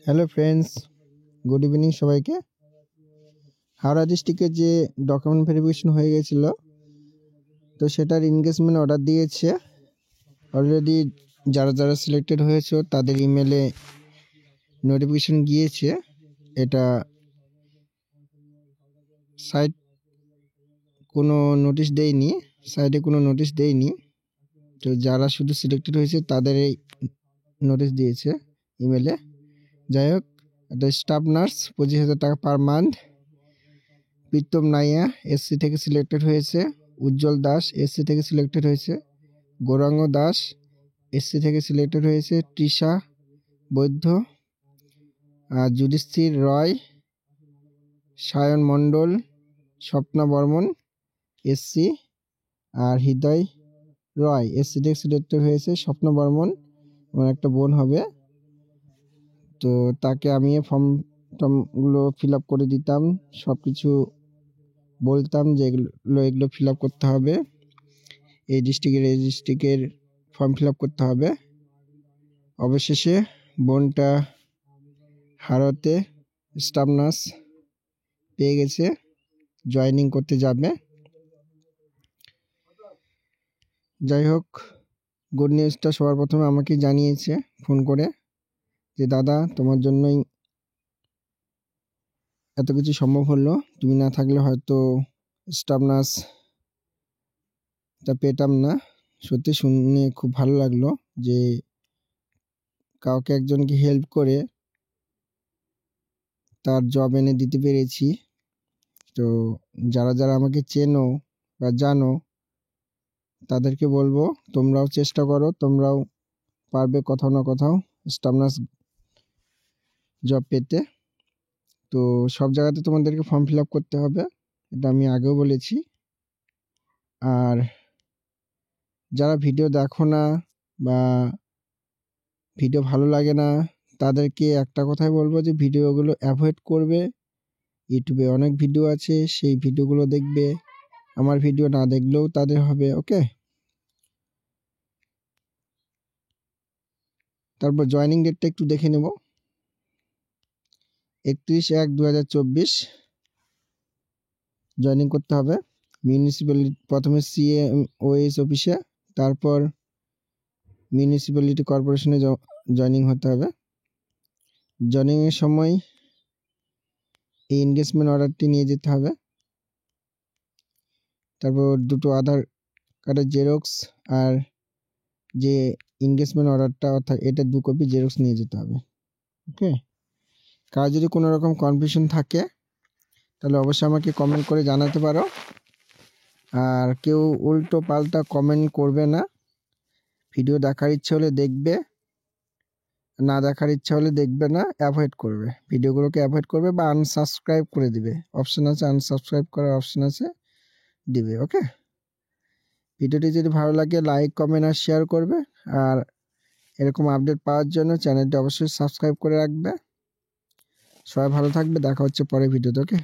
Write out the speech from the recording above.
Hello friends, good evening সবাইকে। হাওড়া ডিস্ট্রিক্টে যে ডকুমেন্ট ভেরিফিকেশন হয়ে গেছিলো, তো সেটার এনগেজমেন্ট অর্ডার দিয়েছে। অলরেডি যারা যারা সিলেক্টেড হয়েছে তাদের ইমেলে নোটিফিকেশন গিয়েছে। এটা সাইট কোনো নোটিশ দেয়নি, সাইটে কোনো নোটিশ দেয়নি। তো যারা শুধু সিলেক্টেড হয়েছে তাদের এই নোটিশ দিয়েছে ইমেলে। যাই হোক, একটা স্টাফ নার্স 25,000 টাকা per month. Pritam Naiya SC থেকে সিলেক্টেড হয়েছে। উজ্জ্বল দাস এসসি থেকে সিলেক্টেড হয়েছে। গৌরাঙ্গ দাস এসসি থেকে সিলেক্টেড হয়েছে। তৃষা বৈদ্য, যুধিষ্ঠির রয়, সায়ন মণ্ডল, স্বপ্না বর্মন এসসি, আর হৃদয় রয় এসসি থেকে সিলেক্টেড হয়েছে। স্বপ্না বর্মন আমার একটা বোন হবে, তো তাকে আমি ফর্মগুলো ফিল আপ করে দিতাম, সব কিছু বলতাম যে এগুলো ফিল আপ করতে হবে, এই ডিস্ট্রিক্টের ফর্ম ফিল আপ করতে হবে। অবশেষে বোনটা হাওড়াতে স্টাফ নার্স পেয়ে গেছে, জয়েনিং করতে যাবে। যাই হোক, গুড নিউজটা সবার প্রথমে আমাকে জানিয়েছে ফোন করে যে দাদা তোমার জন্যই এত কিছু সম্ভব হলো, তুমি না থাকলে হয়তো স্টাফ নার্সটা পেতাম না। সত্যি শুনে খুব ভালো লাগলো যে কাউকে একজনকে হেল্প করে তার জব এনে দিতে পেরেছি। তো যারা যারা আমাকে চেনো বা জানো তাদেরকে বলবো তোমরাও চেষ্টা করো, তোমরাও পারবে কোথাও না কোথাও স্টাফ নার্স জব পেতে। তো সব জায়গাতে তোমাদেরকে ফর্ম ফিল আপ করতে হবে, এটা আমি আগেও বলেছি। আর যারা ভিডিও দেখো না বা ভিডিও ভালো লাগে না তাদেরকে একটা কথাই বলবো যে ভিডিওগুলো অ্যাভয়েড করবে। ইউটিউবে অনেক ভিডিও আছে, সেই ভিডিওগুলো দেখবে, আমার ভিডিও না দেখলেও তাদের হবে। ওকে, তারপর জয়েনিং ডেটটা একটু দেখে নেব। 31/1/2024 জয়েনিং করতে হবে মিউনিসিপ্যালিটি, প্রথমে CMOS অফিসে, তারপর মিউনিসিপ্যালিটি কর্পোরেশনে জয়েনিং হতে হবে। জয়েনিংয়ের সময় এই এনগেজমেন্ট অর্ডারটি নিয়ে যেতে হবে। তারপর দুটো আধার কার্ডের জেরক্স আর যে এনগেজমেন্ট অর্ডারটা অর্থাৎ এটা 2 কপি জেরক্স নিয়ে যেতে হবে। ওকে, কার যদি কোনো রকম কনফিউশন থাকে তাহলে অবশ্যই আমাকে কমেন্ট করে জানাতে পারো। আর কেউ উল্টো পাল্টা কমেন্ট করবে না। ভিডিও দেখার ইচ্ছে হলে দেখবে, না দেখার ইচ্ছা হলে দেখবে না, অ্যাভয়েড করবে, ভিডিওগুলোকে অ্যাভয়েড করবে বা আনসাবস্ক্রাইব করে দিবে। অপশন আছে, আনসাবস্ক্রাইব করার অপশন আছে, দিবে। ওকে, ভিডিওটি যদি ভালো লাগে লাইক, কমেন্ট আর শেয়ার করবে। আর এরকম আপডেট পাওয়ার জন্য চ্যানেলটি অবশ্যই সাবস্ক্রাইব করে রাখবে। সবাই ভালো থাকবে, দেখা হচ্ছে পরের ভিডিওতে। ওকে।